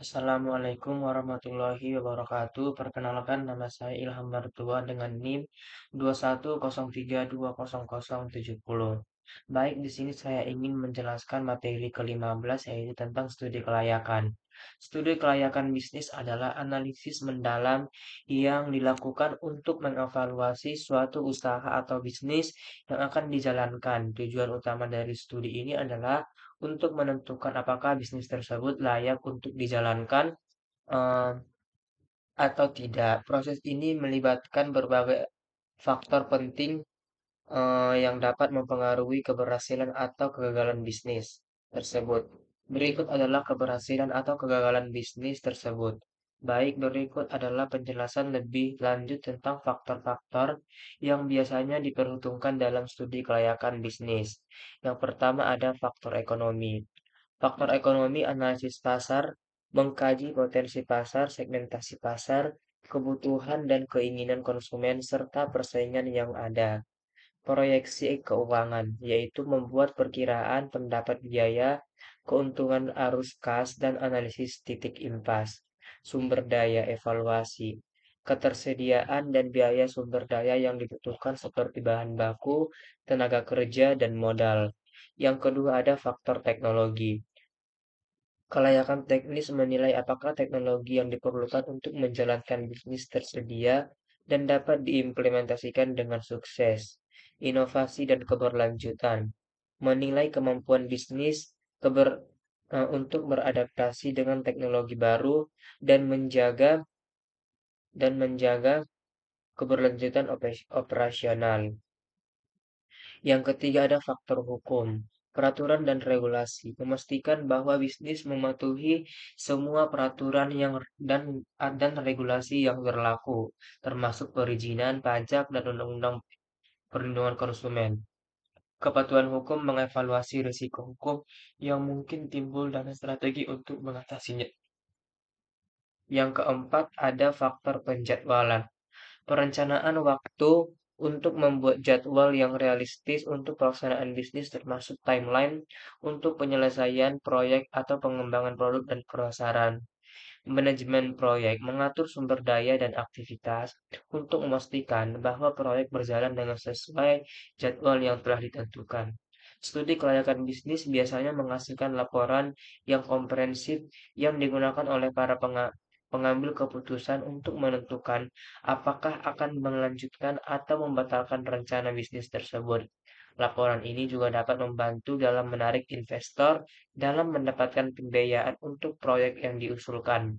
Assalamualaikum warahmatullahi wabarakatuh. Perkenalkan nama saya Ilham Martua dengan NIM 210320070. Baik, di sini saya ingin menjelaskan materi ke-15 yaitu tentang studi kelayakan. Studi kelayakan bisnis adalah analisis mendalam yang dilakukan untuk mengevaluasi suatu usaha atau bisnis yang akan dijalankan. Tujuan utama dari studi ini adalah untuk menentukan apakah bisnis tersebut layak untuk dijalankan eh, atau tidak. Proses ini melibatkan berbagai faktor penting yang dapat mempengaruhi keberhasilan atau kegagalan bisnis tersebut. Berikut adalah keberhasilan atau kegagalan bisnis tersebut. Baik, berikut adalah penjelasan lebih lanjut tentang faktor-faktor yang biasanya diperhitungkan dalam studi kelayakan bisnis. Yang pertama ada faktor ekonomi. Faktor ekonomi analisis pasar, mengkaji potensi pasar, segmentasi pasar, kebutuhan dan keinginan konsumen, serta persaingan yang ada. Proyeksi keuangan, yaitu membuat perkiraan pendapat biaya, keuntungan arus kas, dan analisis titik impas. Sumber daya evaluasi, ketersediaan dan biaya sumber daya yang dibutuhkan seperti bahan baku, tenaga kerja, dan modal. Yang kedua ada faktor teknologi. Kelayakan teknis menilai apakah teknologi yang diperlukan untuk menjalankan bisnis tersedia dan dapat diimplementasikan dengan sukses. Inovasi dan keberlanjutan menilai kemampuan bisnis untuk beradaptasi dengan teknologi baru dan menjaga keberlanjutan operasional. Yang ketiga ada faktor hukum, peraturan dan regulasi, memastikan bahwa bisnis mematuhi semua peraturan dan regulasi yang berlaku, termasuk perizinan, pajak, dan undang-undang perlindungan konsumen. Kepatuhan hukum mengevaluasi risiko hukum yang mungkin timbul dan strategi untuk mengatasinya. Yang keempat ada faktor penjadwalan. Perencanaan waktu untuk membuat jadwal yang realistis untuk pelaksanaan bisnis termasuk timeline untuk penyelesaian proyek atau pengembangan produk dan pemasaran. Manajemen proyek mengatur sumber daya dan aktivitas untuk memastikan bahwa proyek berjalan dengan sesuai jadwal yang telah ditentukan. Studi kelayakan bisnis biasanya menghasilkan laporan yang komprehensif yang digunakan oleh para pengambil keputusan untuk menentukan apakah akan melanjutkan atau membatalkan rencana bisnis tersebut. Laporan ini juga dapat membantu dalam menarik investor dalam mendapatkan pembiayaan untuk proyek yang diusulkan.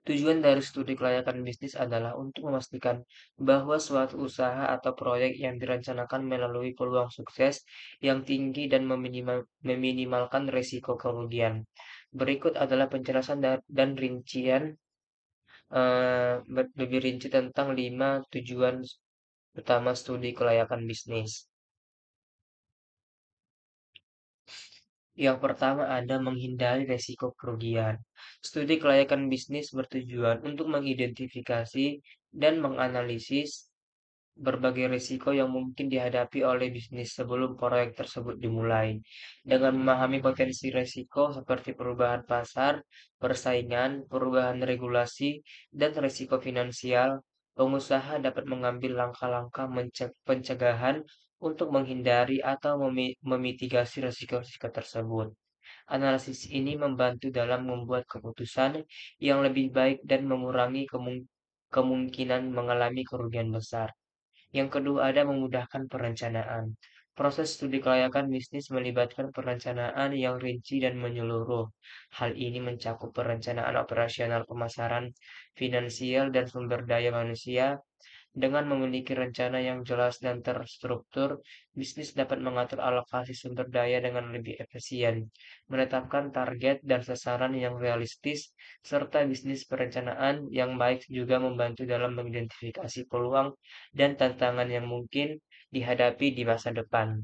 Tujuan dari studi kelayakan bisnis adalah untuk memastikan bahwa suatu usaha atau proyek yang direncanakan melalui peluang sukses yang tinggi dan meminimalkan risiko kerugian. Berikut adalah penjelasan dan rincian lebih rinci tentang 5 tujuan utama studi kelayakan bisnis. Yang pertama ada menghindari resiko kerugian. Studi kelayakan bisnis bertujuan untuk mengidentifikasi dan menganalisis berbagai risiko yang mungkin dihadapi oleh bisnis sebelum proyek tersebut dimulai. Dengan memahami potensi risiko seperti perubahan pasar, persaingan, perubahan regulasi, dan risiko finansial, pengusaha dapat mengambil langkah-langkah pencegahan untuk menghindari atau memitigasi risiko-risiko tersebut. Analisis ini membantu dalam membuat keputusan yang lebih baik dan mengurangi kemungkinan mengalami kerugian besar. Yang kedua ada memudahkan perencanaan. Proses studi kelayakan bisnis melibatkan perencanaan yang rinci dan menyeluruh. Hal ini mencakup perencanaan operasional pemasaran, finansial, dan sumber daya manusia. Dengan memiliki rencana yang jelas dan terstruktur, bisnis dapat mengatur alokasi sumber daya dengan lebih efisien, menetapkan target dan sasaran yang realistis, serta bisnis perencanaan yang baik juga membantu dalam mengidentifikasi peluang dan tantangan yang mungkin dihadapi di masa depan.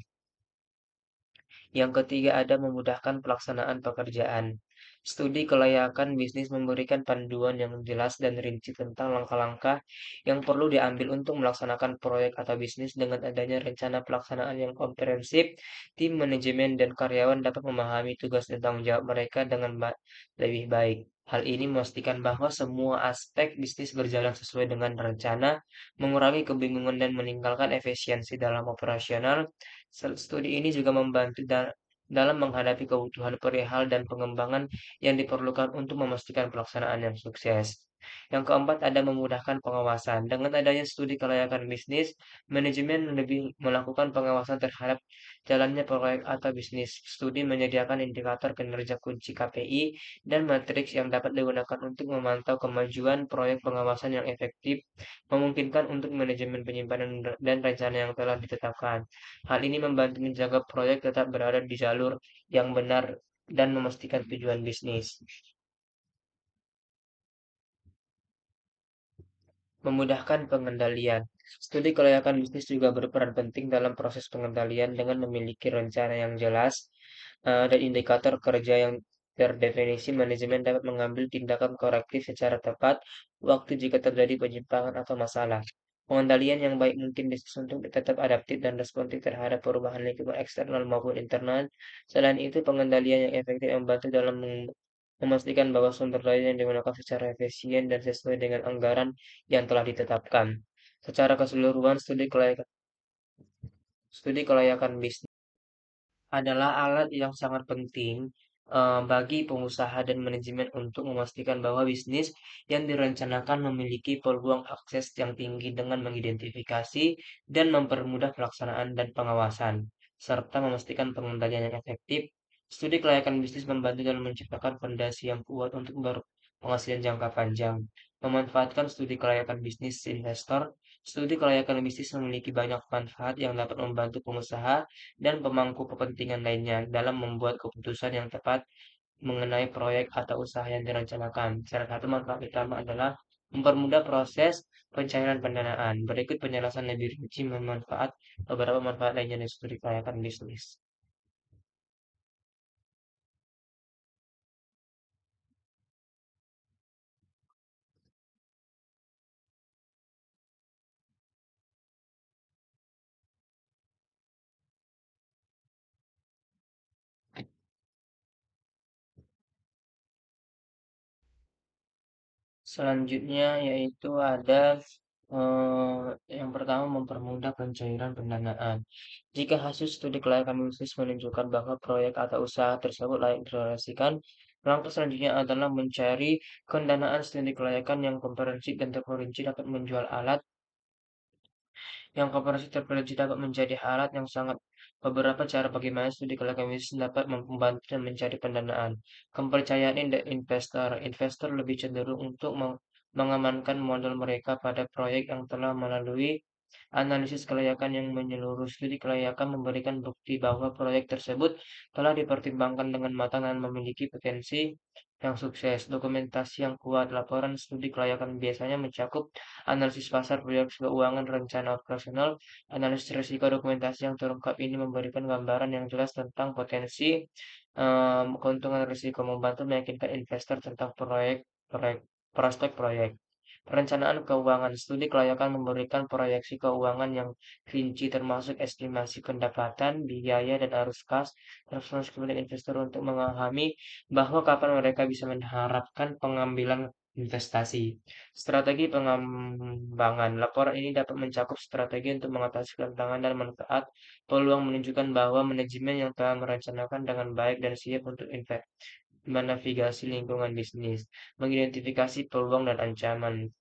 Yang ketiga ada memudahkan pelaksanaan pekerjaan. Studi kelayakan bisnis memberikan panduan yang jelas dan rinci tentang langkah-langkah yang perlu diambil untuk melaksanakan proyek atau bisnis. Dengan adanya rencana pelaksanaan yang komprehensif, tim manajemen dan karyawan dapat memahami tugas dan tanggung jawab mereka dengan lebih baik. Hal ini memastikan bahwa semua aspek bisnis berjalan sesuai dengan rencana, mengurangi kebingungan dan meningkatkan efisiensi dalam operasional. Studi ini juga membantu dalam menghadapi kebutuhan perihal dan pengembangan yang diperlukan untuk memastikan pelaksanaan yang sukses. Yang keempat ada memudahkan pengawasan. Dengan adanya studi kelayakan bisnis, manajemen lebih melakukan pengawasan terhadap jalannya proyek atau bisnis. Studi menyediakan indikator kinerja kunci KPI dan matriks yang dapat digunakan untuk memantau kemajuan proyek. Pengawasan yang efektif memungkinkan untuk manajemen penyimpanan dan rencana yang telah ditetapkan. Hal ini membantu menjaga proyek tetap berada di jalur yang benar dan memastikan tujuan bisnis. Memudahkan pengendalian. Studi kelayakan bisnis juga berperan penting dalam proses pengendalian dengan memiliki rencana yang jelas dan indikator kerja yang terdefinisi. Manajemen dapat mengambil tindakan korektif secara tepat waktu jika terjadi penyimpangan atau masalah. Pengendalian yang baik mungkin bisnis untuk tetap adaptif dan responsif terhadap perubahan lingkungan eksternal maupun internal. Selain itu, pengendalian yang efektif membantu dalam memastikan bahwa sumber daya yang digunakan secara efisien dan sesuai dengan anggaran yang telah ditetapkan. Secara keseluruhan, studi kelayakan bisnis adalah alat yang sangat penting bagi pengusaha dan manajemen untuk memastikan bahwa bisnis yang direncanakan memiliki peluang akses yang tinggi dengan mengidentifikasi dan mempermudah pelaksanaan dan pengawasan, serta memastikan pengendalian yang efektif. Studi kelayakan bisnis membantu dalam menciptakan fondasi yang kuat untuk berpenghasilan jangka panjang. Memanfaatkan studi kelayakan bisnis investor, studi kelayakan bisnis memiliki banyak manfaat yang dapat membantu pengusaha dan pemangku kepentingan lainnya dalam membuat keputusan yang tepat mengenai proyek atau usaha yang direncanakan. Salah satu manfaat utama adalah mempermudah proses pencairan pendanaan. Berikut penjelasan lebih rinci beberapa manfaat lainnya dari studi kelayakan bisnis. Selanjutnya yaitu ada yang pertama mempermudah pencairan pendanaan. Jika hasil studi kelayakan bisnis menunjukkan bahwa proyek atau usaha tersebut layak direalisasikan, langkah selanjutnya adalah mencari pendanaan. Studi kelayakan yang komprehensif dan terperinci dapat menjual alat yang komprehensif terperinci dapat menjadi alat yang sangat. Beberapa cara bagaimana studi kelayakan bisnis dapat membantu dan mencari pendanaan. Kepercayaan investor. Investor lebih cenderung untuk mengamankan modal mereka pada proyek yang telah melalui analisis kelayakan yang menyeluruh. Studi kelayakan memberikan bukti bahwa proyek tersebut telah dipertimbangkan dengan matang dan memiliki potensi yang sukses. Dokumentasi yang kuat. Laporan studi kelayakan biasanya mencakup analisis pasar, proyek keuangan, rencana operasional, analisis risiko. Dokumentasi yang terungkap ini memberikan gambaran yang jelas tentang potensi keuntungan risiko, membantu meyakinkan investor tentang proyek, prospek proyek. Perencanaan keuangan. Studi kelayakan memberikan proyeksi keuangan yang rinci termasuk estimasi pendapatan, biaya, dan arus kas. Terus kemudian investor untuk memahami bahwa kapan mereka bisa mengharapkan pengambilan investasi. Strategi pengembangan. Laporan ini dapat mencakup strategi untuk mengatasi tantangan dan manfaat, peluang menunjukkan bahwa manajemen yang telah merencanakan dengan baik dan siap untuk menavigasi lingkungan bisnis, mengidentifikasi peluang dan ancaman.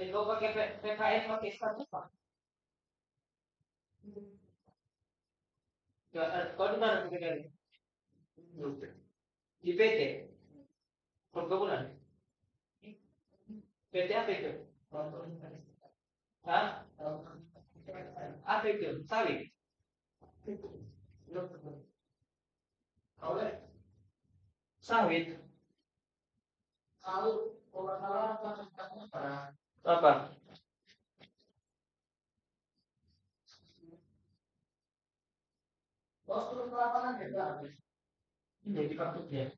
Kalau pakai PKN pakai status pak? Kalau di mana PKN? Di PT, perkebunan. PT apa itu? Hah? Apa itu? Sawit. Sawit. Apa? Jadi kartu ya.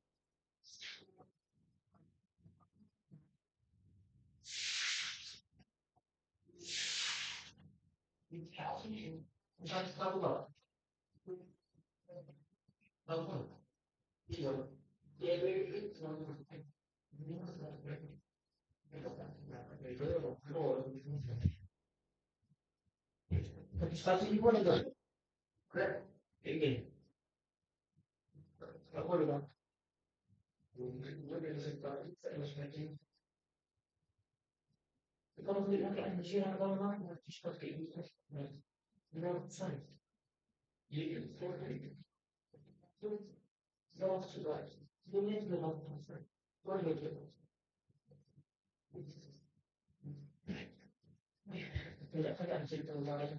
Status ibu ada. Ini. Aku ada. Kalau tidak ada Indonesia, kalau mana seperti itu. Menurut saya, jadi kalau sudah dunia sudah lakukan, boleh gitu. Tidak ada cerita lain.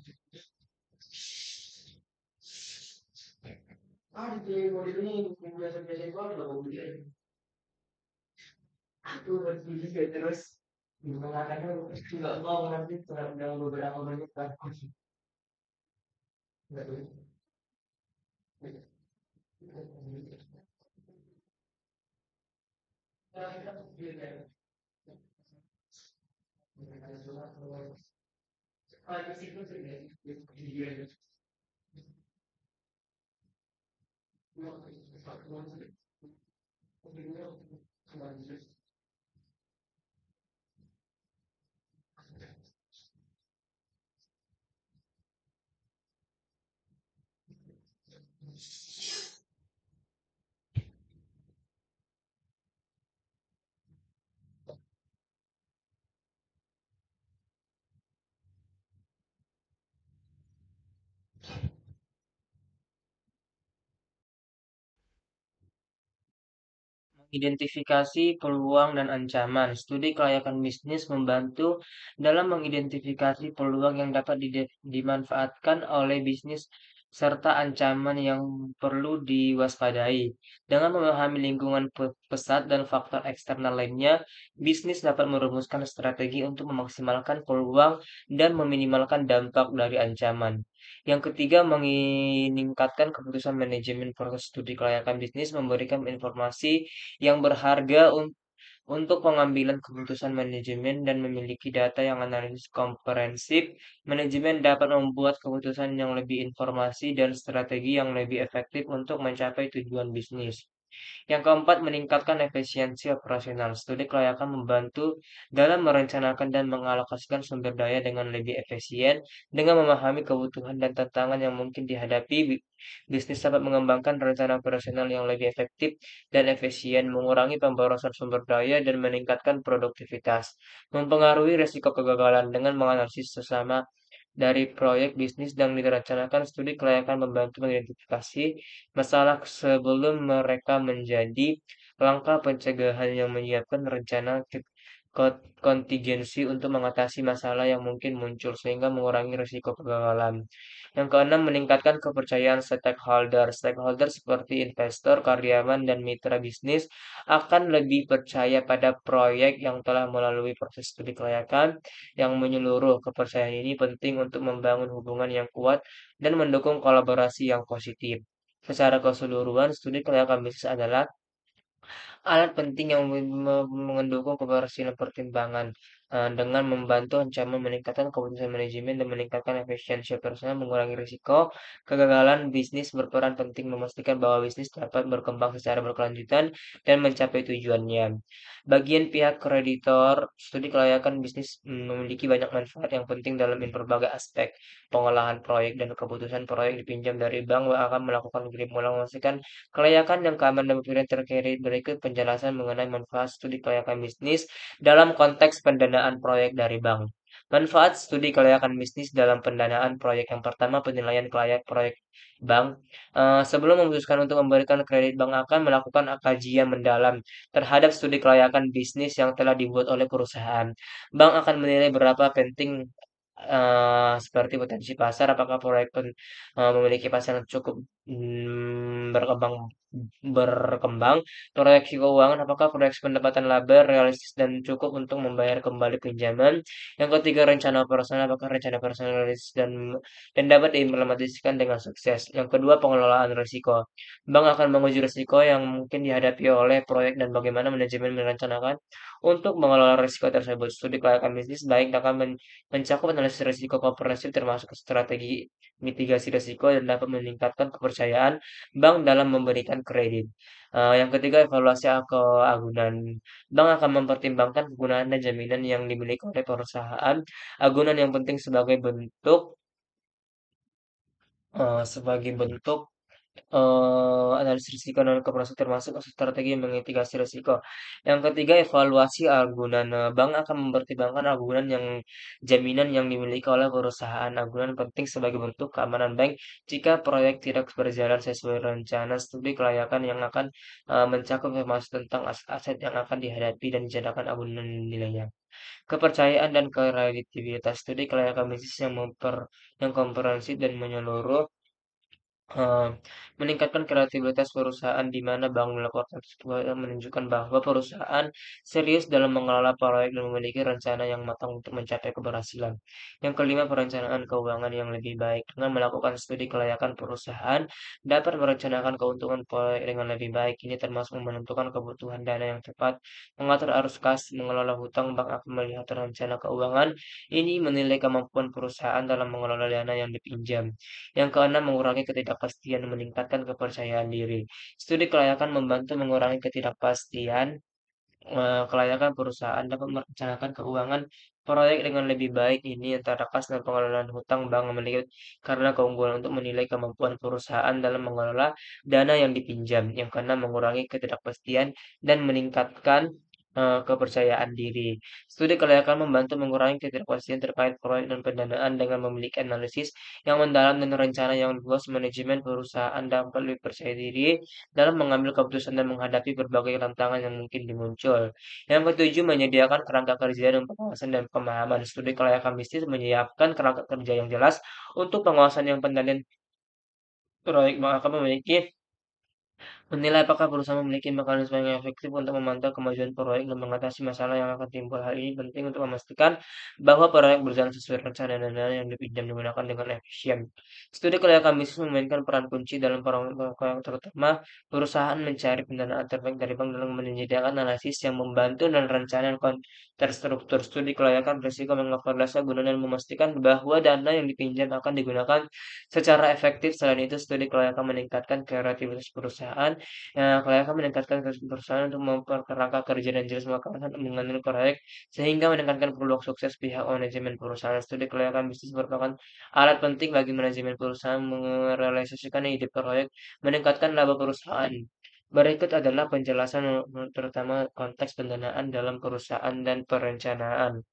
Ada model ini biasa-biasa itu ada mobil. Aku berpikir terus mengatakan tidak mau nanti dalam beberapa menit lagi. Identifikasi peluang dan ancaman. Studi kelayakan bisnis membantu dalam mengidentifikasi peluang yang dapat dimanfaatkan oleh bisnis serta ancaman yang perlu diwaspadai. Dengan memahami lingkungan pesat dan faktor eksternal lainnya, bisnis dapat merumuskan strategi untuk memaksimalkan peluang dan meminimalkan dampak dari ancaman. Yang ketiga, meningkatkan keputusan manajemen. Proses studi kelayakan bisnis memberikan informasi yang berharga untuk pengambilan keputusan manajemen dan memiliki data yang analisis komprehensif. Manajemen dapat membuat keputusan yang lebih informasi dan strategi yang lebih efektif untuk mencapai tujuan bisnis. Yang keempat, meningkatkan efisiensi operasional. Studi kelayakan membantu dalam merencanakan dan mengalokasikan sumber daya dengan lebih efisien. Dengan memahami kebutuhan dan tantangan yang mungkin dihadapi, bisnis dapat mengembangkan rencana operasional yang lebih efektif dan efisien, mengurangi pemborosan sumber daya, dan meningkatkan produktivitas. Mempengaruhi risiko kegagalan dengan menganalisis sesama dari proyek bisnis yang direncanakan. Studi kelayakan membantu mengidentifikasi masalah sebelum mereka menjadi langkah pencegahan yang menyiapkan rencana kontingensi untuk mengatasi masalah yang mungkin muncul sehingga mengurangi risiko kegagalan. Yang keenam, meningkatkan kepercayaan stakeholder. Stakeholder seperti investor, karyawan, dan mitra bisnis akan lebih percaya pada proyek yang telah melalui proses studi kelayakan yang menyeluruh. Kepercayaan ini penting untuk membangun hubungan yang kuat dan mendukung kolaborasi yang positif. Secara keseluruhan, studi kelayakan bisnis adalah alat penting yang mendukung keberhasilan pertimbangan dengan membantu ancaman meningkatkan keputusan manajemen dan meningkatkan efisiensi operasional, mengurangi risiko kegagalan. Bisnis berperan penting memastikan bahwa bisnis dapat berkembang secara berkelanjutan dan mencapai tujuannya. Bagian pihak kreditor, studi kelayakan bisnis memiliki banyak manfaat yang penting dalam berbagai aspek pengolahan proyek dan keputusan proyek dipinjam dari bank akan melakukan kirim ulang memastikan kelayakan dan keamanan pemberian terkait berikut penjelasan mengenai manfaat studi kelayakan bisnis dalam konteks pendanaan. pendanaan proyek dari bank. Manfaat studi kelayakan bisnis dalam pendanaan proyek. Yang pertama, penilaian kelayak proyek bank. Sebelum memutuskan untuk memberikan kredit, bank akan melakukan kajian mendalam terhadap studi kelayakan bisnis yang telah dibuat oleh perusahaan. Bank akan menilai berapa penting seperti potensi pasar, apakah proyek memiliki pasar yang cukup berkembang berkembang, proyeksi keuangan, apakah proyeksi pendapatan laba realistis dan cukup untuk membayar kembali pinjaman. Yang ketiga, rencana operasional, apakah rencana operasional realistis dan dapat diimplementasikan dengan sukses. Yang kedua, pengelolaan risiko. Bank akan menguji risiko yang mungkin dihadapi oleh proyek dan bagaimana manajemen merencanakan untuk mengelola risiko tersebut. Studi kelayakan bisnis baik akan mencakup analisis risiko komprehensif termasuk strategi mitigasi risiko dan dapat meningkatkan kepercayaan bank dalam memberikan kredit. Yang ketiga, evaluasi keagunan. Bank akan mempertimbangkan kegunaan dan jaminan yang dimiliki oleh perusahaan. Agunan yang penting sebagai bentuk analisis risiko dan koperasi termasuk strategi memitigasi risiko. Yang ketiga, evaluasi agunan. Bank akan mempertimbangkan agunan yang jaminan yang dimiliki oleh perusahaan. Agunan penting sebagai bentuk keamanan bank jika proyek tidak berjalan sesuai rencana. Studi kelayakan yang akan mencakup informasi tentang aset yang akan dihadapi dan dijadikan agunan nilainya. Kepercayaan dan kredibilitas. Studi kelayakan bisnis yang komprehensif dan menyeluruh Eee, meningkatkan kreativitas perusahaan di mana bank melakukan sebuah yang menunjukkan bahwa perusahaan serius dalam mengelola proyek dan memiliki rencana yang matang untuk mencapai keberhasilan. Yang kelima, perencanaan keuangan yang lebih baik. Dengan melakukan studi kelayakan perusahaan dapat merencanakan keuntungan proyek dengan lebih baik. Ini termasuk menentukan kebutuhan dana yang tepat, mengatur arus kas, mengelola hutang. Bank akan melihat rencana keuangan ini menilai kemampuan perusahaan dalam mengelola dana yang dipinjam. Yang keenam, mengurangi ketidakpastian dan meningkatkan kepercayaan diri. Studi kelayakan membantu mengurangi ketidakpastian kelayakan perusahaan dapat merencanakan keuangan proyek dengan lebih baik. Ini antara kas dan pengelolaan hutang bank memiliki karena keunggulan untuk menilai kemampuan perusahaan dalam mengelola dana yang dipinjam. Yang keenam, mengurangi ketidakpastian dan meningkatkan kepercayaan diri. Studi kelayakan membantu mengurangi ketidakpastian terkait proyek dan pendanaan dengan memiliki analisis yang mendalam dan rencana yang luas. Manajemen perusahaan dapat lebih percaya diri dalam mengambil keputusan dan menghadapi berbagai tantangan yang mungkin dimuncul. Yang ketujuh, menyediakan kerangka kerja dan pengawasan dan pemahaman. Studi kelayakan bisnis menyiapkan kerangka kerja yang jelas untuk pengawasan yang pendanaan proyek akan memiliki menilai apakah perusahaan memiliki mekanisme yang efektif untuk memantau kemajuan proyek dan mengatasi masalah yang akan timbul. Hal ini penting untuk memastikan bahwa proyek berjalan sesuai rencana dan dana yang dipinjam digunakan dengan efisien. Studi kelayakan bisnis memainkan peran kunci dalam proyek, terutama perusahaan mencari pendanaan terbaik dari bank dalam menyediakan analisis yang membantu dan rencana yang terstruktur. Studi kelayakan berisiko mengevaluasi guna dan memastikan bahwa dana yang dipinjam akan digunakan secara efektif. Selain itu, studi kelayakan meningkatkan kreativitas perusahaan. Kelayakan meningkatkan perusahaan untuk memperkerangka kerja dan jelas melakukan mengenal proyek sehingga meningkatkan peluang sukses pihak manajemen perusahaan. Studi kelayakan bisnis merupakan alat penting bagi manajemen perusahaan merealisasikan ide proyek, meningkatkan laba perusahaan. Berikut adalah penjelasan terutama konteks pendanaan dalam perusahaan dan perencanaan.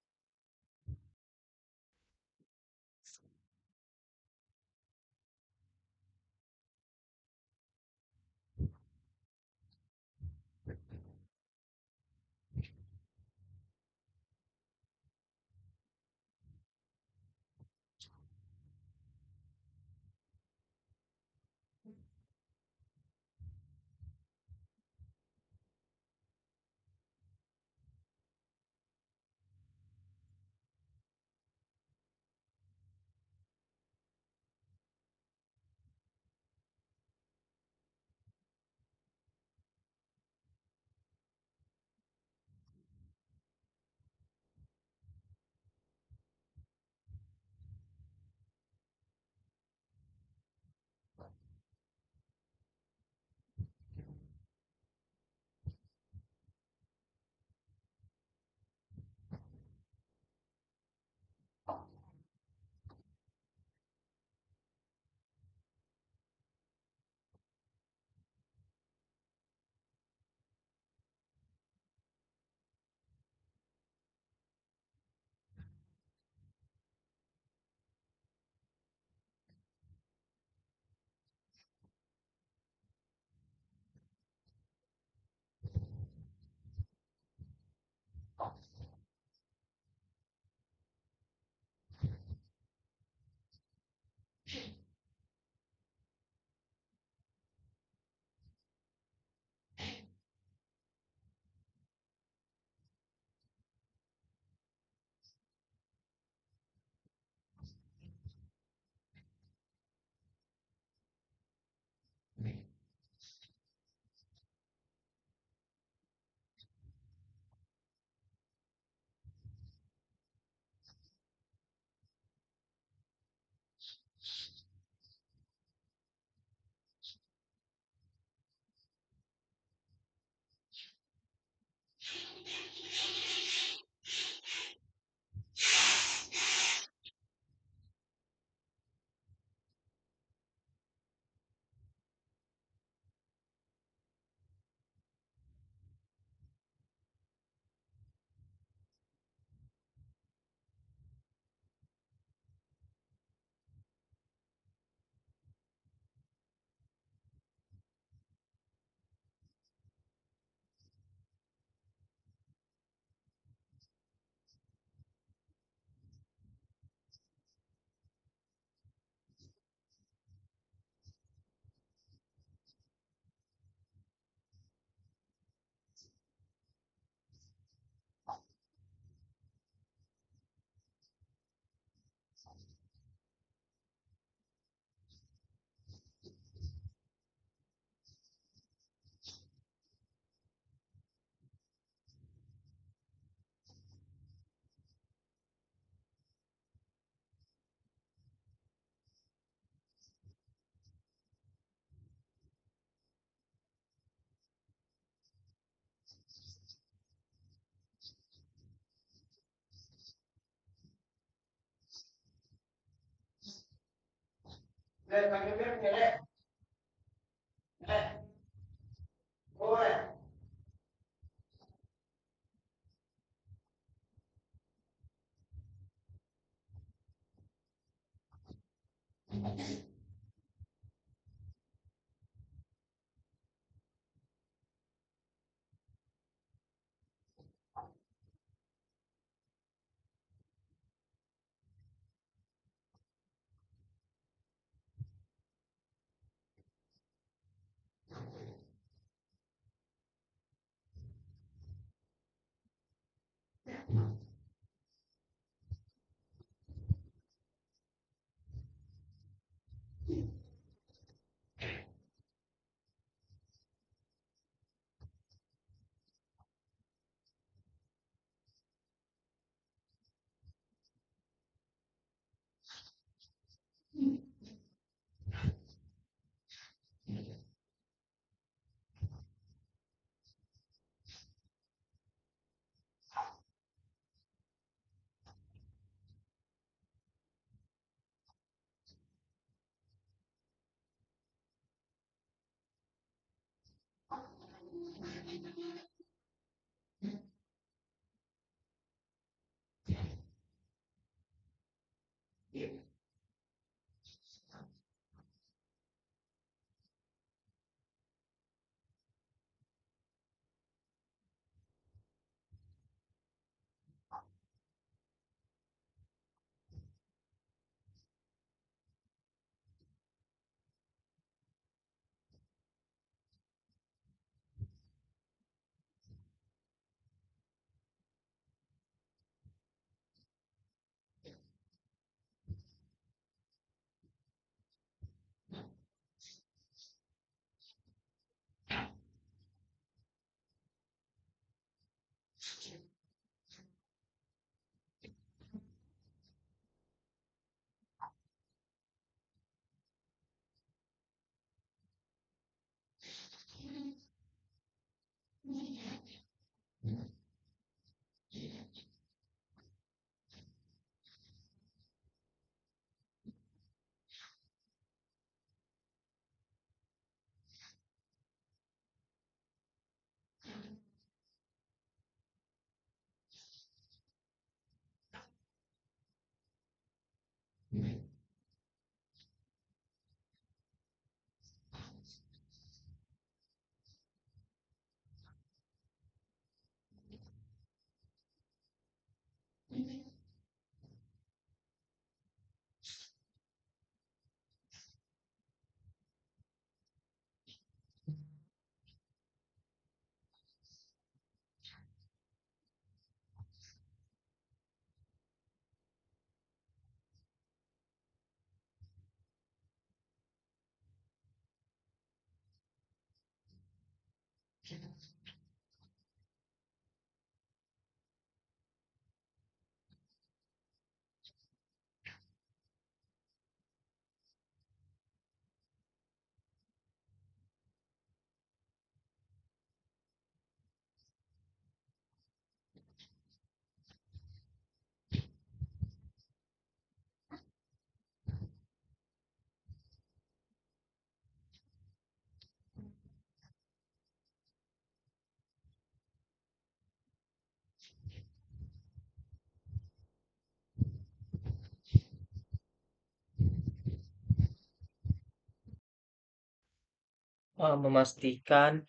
Memastikan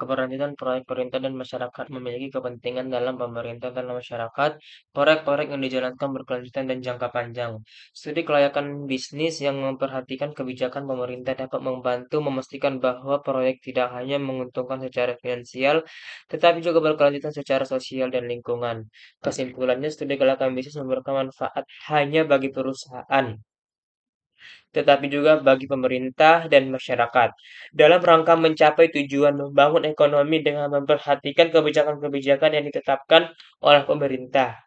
keberlanjutan proyek pemerintah dan masyarakat memiliki kepentingan dalam pemerintah dan masyarakat, proyek-proyek yang dijalankan berkelanjutan dan jangka panjang. Studi kelayakan bisnis yang memperhatikan kebijakan pemerintah dapat membantu memastikan bahwa proyek tidak hanya menguntungkan secara finansial, tetapi juga berkelanjutan secara sosial dan lingkungan. Kesimpulannya, studi kelayakan bisnis memberikan manfaat hanya bagi perusahaan, tetapi juga bagi pemerintah dan masyarakat, dalam rangka mencapai tujuan membangun ekonomi dengan memperhatikan kebijakan-kebijakan yang ditetapkan oleh pemerintah.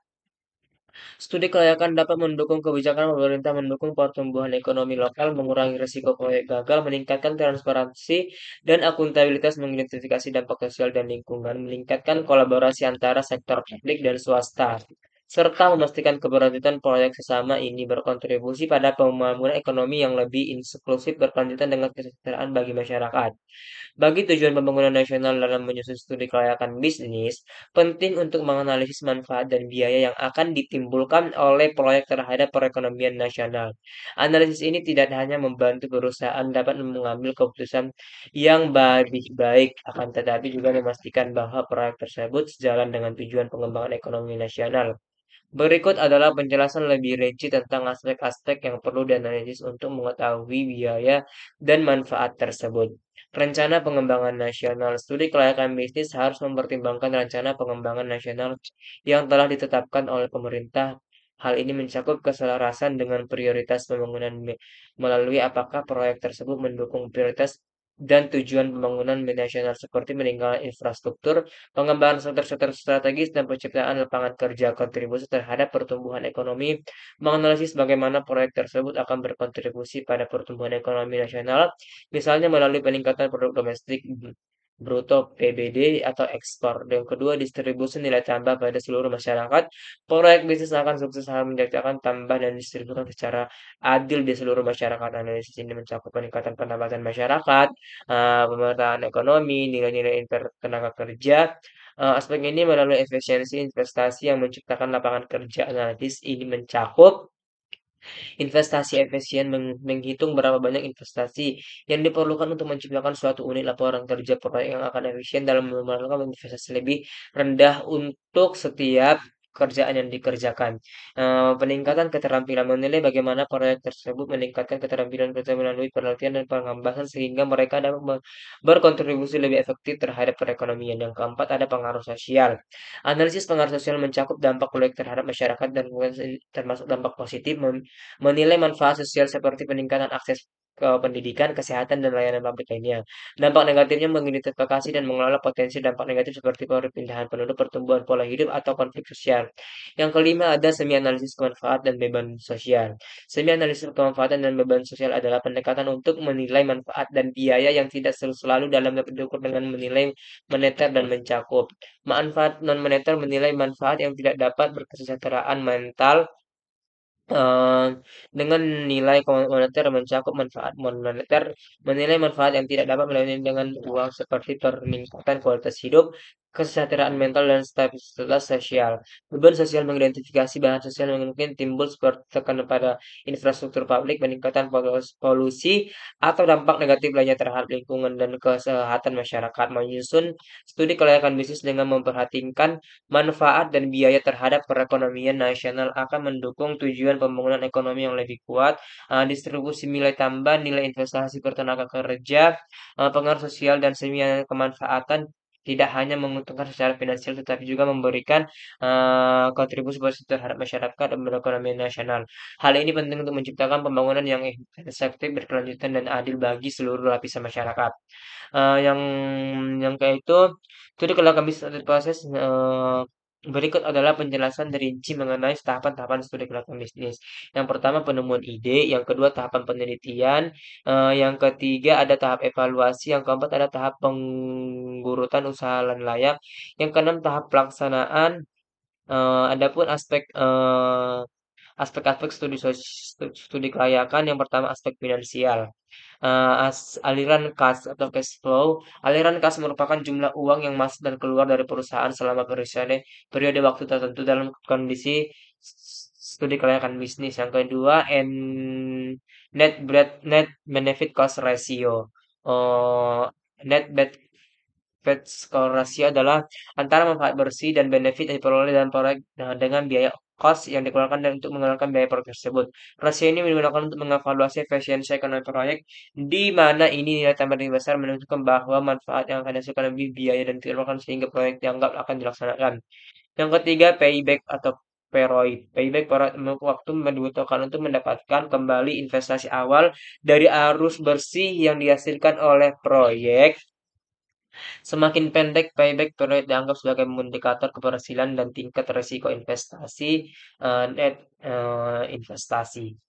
Studi kelayakan dapat mendukung kebijakan pemerintah, mendukung pertumbuhan ekonomi lokal, mengurangi risiko proyek gagal, meningkatkan transparansi dan akuntabilitas, mengidentifikasi dampak sosial dan lingkungan, meningkatkan kolaborasi antara sektor publik dan swasta. serta memastikan keberlanjutan proyek sesama ini berkontribusi pada pembangunan ekonomi yang lebih inklusif berkelanjutan dengan kesejahteraan bagi masyarakat. Bagi tujuan pembangunan nasional dalam menyusun studi kelayakan bisnis, penting untuk menganalisis manfaat dan biaya yang akan ditimbulkan oleh proyek terhadap perekonomian nasional. Analisis ini tidak hanya membantu perusahaan dapat mengambil keputusan yang baik, akan tetapi juga memastikan bahwa proyek tersebut sejalan dengan tujuan pengembangan ekonomi nasional. Berikut adalah penjelasan lebih rinci tentang aspek-aspek yang perlu dianalisis untuk mengetahui biaya dan manfaat tersebut. Rencana pengembangan nasional. Studi kelayakan bisnis harus mempertimbangkan rencana pengembangan nasional yang telah ditetapkan oleh pemerintah. Hal ini mencakup keselarasan dengan prioritas pembangunan melalui apakah proyek tersebut mendukung prioritas dan tujuan pembangunan nasional seperti meningkatkan infrastruktur, pengembangan sektor-sektor strategis dan penciptaan lapangan kerja, kontribusi terhadap pertumbuhan ekonomi, menganalisis bagaimana proyek tersebut akan berkontribusi pada pertumbuhan ekonomi nasional, misalnya melalui peningkatan produk domestik bruto (PBD) atau ekspor. Yang kedua, distribusi nilai tambah pada seluruh masyarakat. Proyek bisnis akan sukses menciptakan tambah dan distribusikan secara adil di seluruh masyarakat. Analisis ini mencakup peningkatan pendapatan masyarakat, pemerataan ekonomi, nilai-nilai tenaga kerja. Aspek ini melalui efisiensi investasi yang menciptakan lapangan kerja. Analisis ini mencakup investasi efisien menghitung berapa banyak investasi yang diperlukan untuk menciptakan suatu unit lapangan kerja proyek yang akan efisien dalam melakukan investasi lebih rendah untuk setiap pekerjaan yang dikerjakan. Peningkatan keterampilan menilai bagaimana proyek tersebut meningkatkan keterampilan kerja melalui pelatihan dan pengembangan sehingga mereka dapat berkontribusi lebih efektif terhadap perekonomian. Yang keempat, ada pengaruh sosial. Analisis pengaruh sosial mencakup dampak proyek terhadap masyarakat dan termasuk dampak positif menilai manfaat sosial seperti peningkatan akses ke pendidikan, kesehatan, dan layanan publik lainnya. Dampak negatifnya mengidentifikasi dan mengelola potensi dampak negatif seperti perpindahan penduduk, pertumbuhan pola hidup, atau konflik sosial. Yang kelima, ada semi analisis kemanfaat dan beban sosial. Semi analisis kemanfaatan dan beban sosial adalah pendekatan untuk menilai manfaat dan biaya yang tidak selalu dalam dapat diukur dengan menilai moneter dan mencakup. Manfaat non moneter menilai manfaat yang tidak dapat berkesejahteraan mental, Eee, dengan nilai moneter mencakup manfaat moneter, menilai manfaat yang tidak dapat melayani dengan uang seperti peningkatan kualitas hidup, kesejahteraan mental, dan stabilitas sosial. Beban sosial mengidentifikasi bahan sosial yang mungkin timbul seperti tekanan pada infrastruktur publik, peningkatan polusi, atau dampak negatif lainnya terhadap lingkungan dan kesehatan masyarakat. Menyusun studi kelayakan bisnis dengan memperhatikan manfaat dan biaya terhadap perekonomian nasional akan mendukung tujuan pembangunan ekonomi yang lebih kuat, distribusi nilai tambah, nilai investasi per tenaga kerja, pengaruh sosial dan semi kemanfaatan tidak hanya menguntungkan secara finansial tetapi juga memberikan kontribusi positif terhadap masyarakat dan perekonomian nasional. Hal ini penting untuk menciptakan pembangunan yang efektif, berkelanjutan, dan adil bagi seluruh lapisan masyarakat. Yang kayak itu kalau kami studi proses, berikut adalah penjelasan rinci mengenai tahapan-tahapan studi kelayakan bisnis. Yang pertama penemuan ide, yang kedua tahapan penelitian, yang ketiga ada tahap evaluasi, yang keempat ada tahap penggurutan usaha lahan layak, yang keenam tahap pelaksanaan, adapun aspek-aspek studi kelayakan, yang pertama aspek finansial. Aliran kas atau cash flow. Aliran kas merupakan jumlah uang yang masuk dan keluar dari perusahaan selama periode waktu tertentu dalam kondisi studi kelayakan bisnis. Yang kedua, net benefit cost ratio. Eh, net benefit cost ratio adalah antara manfaat bersih dan benefit yang diperoleh dalam proyek dengan biaya cost yang dikeluarkan dan untuk mengeluarkan biaya proyek tersebut. Rasio ini digunakan untuk mengevaluasi efisiensi ekonomi proyek, di mana ini nilai tambah lebih besar menunjukkan bahwa manfaat yang akan dihasilkan lebih biaya dan dikeluarkan sehingga proyek dianggap akan dilaksanakan. Yang ketiga, payback atau PROI. Payback waktu membutuhkan untuk mendapatkan kembali investasi awal dari arus bersih yang dihasilkan oleh proyek. Semakin pendek payback period dianggap sebagai indikator keberhasilan dan tingkat risiko investasi, net investasi.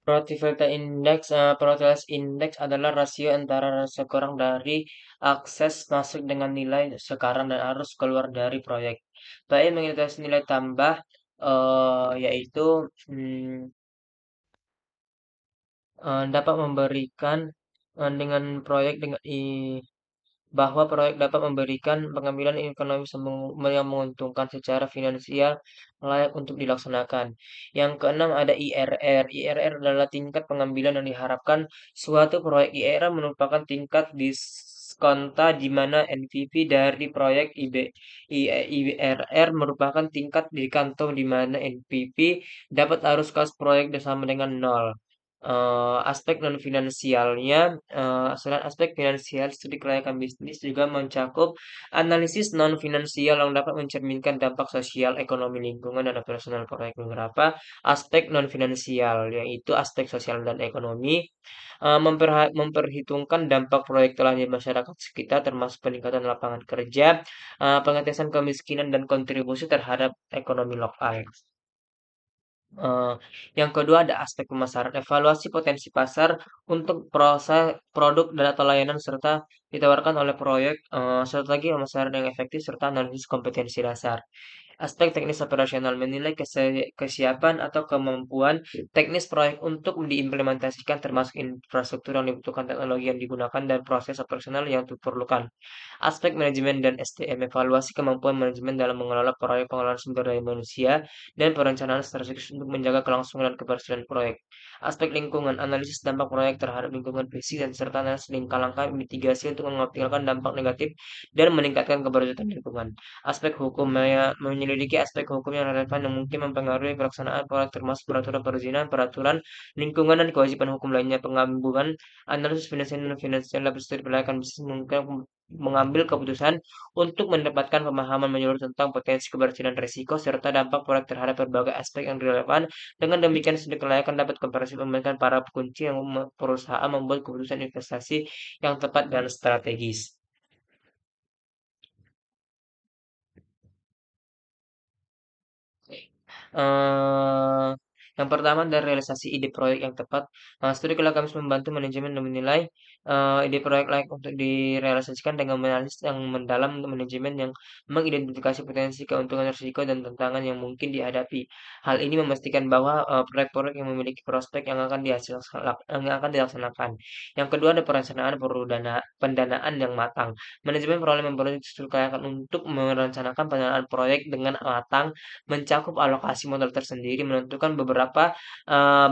Probabilitas indeks adalah rasio antara rasa kurang dari akses masuk dengan nilai sekarang dan arus keluar dari proyek. Baik mengintegrasi nilai tambah, yaitu dapat memberikan dengan proyek dengan bahwa proyek dapat memberikan pengambilan ekonomi yang menguntungkan secara finansial layak untuk dilaksanakan. Yang keenam ada IRR. IRR adalah tingkat pengambilan yang diharapkan suatu proyek. IRR merupakan tingkat diskonta di mana NPV dari proyek IRR merupakan tingkat di kantong di mana NPV dapat arus kas proyek sama dengan nol. Aspek non finansialnya, selain aspek finansial, studi kelayakan bisnis juga mencakup analisis non finansial yang dapat mencerminkan dampak sosial, ekonomi lingkungan, dan operasional proyek. Beberapa aspek non finansial, yaitu aspek sosial dan ekonomi, memperhitungkan dampak proyek telah di masyarakat sekitar, termasuk peningkatan lapangan kerja, pengentasan kemiskinan, dan kontribusi terhadap ekonomi lokal. Eee, yang kedua ada aspek pemasaran, evaluasi potensi pasar untuk produk dan atau layanan serta ditawarkan oleh proyek, strategi pemasaran yang efektif serta analisis kompetensi dasar. Aspek teknis operasional menilai kesiapan atau kemampuan teknis proyek untuk diimplementasikan termasuk infrastruktur yang dibutuhkan, teknologi yang digunakan, dan proses operasional yang diperlukan. Aspek manajemen dan SDM, evaluasi kemampuan manajemen dalam mengelola proyek, pengelolaan sumber daya manusia, dan perencanaan strategis untuk menjaga kelangsungan dan keberhasilan proyek. Aspek lingkungan, analisis dampak proyek terhadap lingkungan fisik dan serta analisis langkah mitigasi untuk mengoptimalkan dampak negatif dan meningkatkan keberlanjutan lingkungan. Aspek hukum, menyelidiki aspek hukum yang relevan yang mungkin mempengaruhi pelaksanaan proyek termasuk peraturan perizinan, peraturan lingkungan, dan kewajiban hukum lainnya. Penggabungan analisis finansial dan finansial dalam studi pelayakan bisnis mungkin mengambil keputusan untuk mendapatkan pemahaman menyeluruh tentang potensi keberhasilan risiko serta dampak proyek terhadap berbagai aspek yang relevan. Dengan demikian, studi kelayakan dapat komprehensif memberikan para kunci yang perusahaan membuat keputusan investasi yang tepat dan strategis. Eee, yang pertama dari realisasi ide proyek yang tepat. Studi kelayakan membantu manajemen dan menilai ide proyek layak untuk direalisasikan dengan menganalisis yang mendalam untuk manajemen yang mengidentifikasi potensi, keuntungan, risiko, dan tantangan yang mungkin dihadapi. Hal ini memastikan bahwa proyek-proyek yang memiliki prospek yang akan dilaksanakan. Yang kedua ada perencanaan pendanaan yang matang. Manajemen perlu memperoleh studi kelayakan untuk merencanakan pendanaan proyek dengan matang, mencakup alokasi modal tersendiri, menentukan beberapa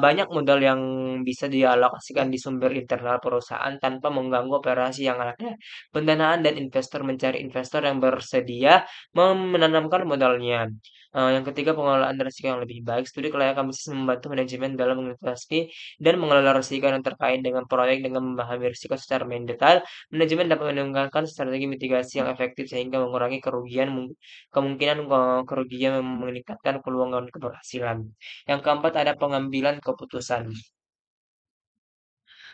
banyak modal yang bisa dialokasikan di sumber internal perusahaan tanpa mengganggu operasi yang ada. Pendanaan dan investor mencari investor yang bersedia menanamkan modalnya. Yang ketiga pengelolaan risiko yang lebih baik. Studi kelayakan bisnis membantu manajemen dalam menginvestasi dan mengelola risiko yang terkait dengan proyek dengan memahami risiko secara mendetail. Manajemen dapat mengembangkan strategi mitigasi yang efektif sehingga mengurangi kemungkinan kerugian meningkatkan peluang keberhasilan. Yang keempat ada pengambilan keputusan.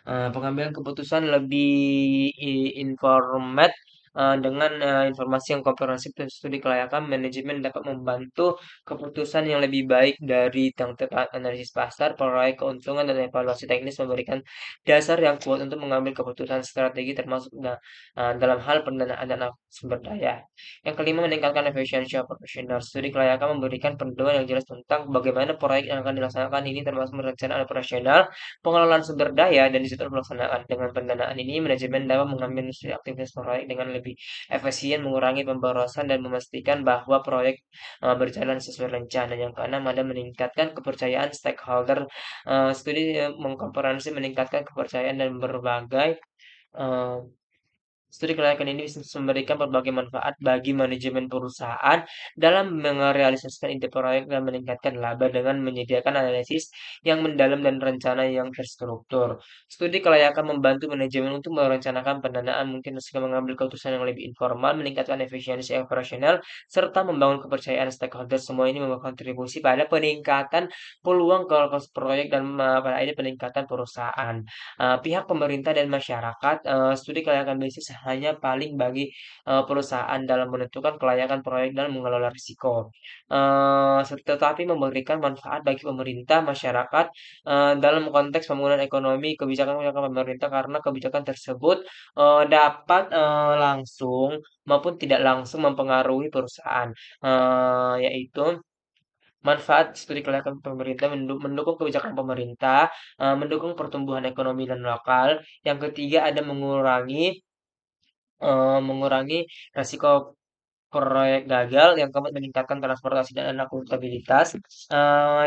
Pengambilan keputusan lebih informat, dengan, informasi yang komprehensif dan studi kelayakan, manajemen dapat membantu keputusan yang lebih baik dari yang tepat analisis pasar, proyek keuntungan, dan evaluasi teknis memberikan dasar yang kuat untuk mengambil keputusan strategi termasuk dalam hal pendanaan dan sumber daya. Yang kelima, meningkatkan efisiensi operasional. Studi kelayakan memberikan panduan yang jelas tentang bagaimana proyek yang akan dilaksanakan ini termasuk perencanaan operasional, pengelolaan sumber daya, dan disitu pelaksanaan. Dengan pendanaan ini, manajemen dapat mengambil aktivitas proyek dengan lebih efisien, mengurangi pemborosan, dan memastikan bahwa proyek berjalan sesuai rencana. Yang keenam ada meningkatkan kepercayaan stakeholder. Studi mengkomparasi meningkatkan kepercayaan dan berbagai eh, studi kelayakan ini bisa memberikan berbagai manfaat bagi manajemen perusahaan dalam merealisasikan ide proyek dan meningkatkan laba dengan menyediakan analisis yang mendalam dan rencana yang terstruktur. Studi kelayakan membantu manajemen untuk merencanakan pendanaan, mungkin juga mengambil keputusan yang lebih informal, meningkatkan efisiensi operasional, serta membangun kepercayaan stakeholder. Semua ini berkontribusi pada peningkatan peluang proyek dan pada akhirnya peningkatan perusahaan. Pihak pemerintah dan masyarakat, studi kelayakan bisnis hanya paling bagi perusahaan dalam menentukan kelayakan proyek dan mengelola risiko. Tetapi memberikan manfaat bagi pemerintah, masyarakat, dalam konteks pembangunan ekonomi, kebijakan-kebijakan pemerintah karena kebijakan tersebut dapat langsung maupun tidak langsung mempengaruhi perusahaan, yaitu manfaat studi kelayakan pemerintah mendukung kebijakan pemerintah, mendukung pertumbuhan ekonomi dan lokal. Yang ketiga ada mengurangi resiko proyek gagal. Yang keempat meningkatkan transportasi dan akuntabilitas.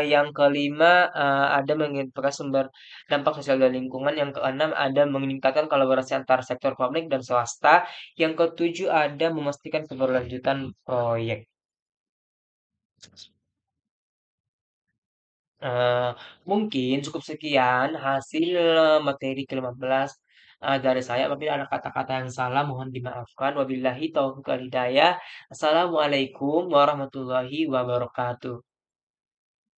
Yang kelima ada mengintegrasi sumber dampak sosial dan lingkungan. Yang keenam ada meningkatkan kolaborasi antara sektor publik dan swasta. Yang ketujuh ada memastikan keberlanjutan proyek. Eee, Mungkin cukup sekian hasil materi ke-15 dari saya. Apabila ada kata-kata yang salah mohon dimaafkan. Wabillahi taufiq wal hidayah. Assalamualaikum warahmatullahi wabarakatuh.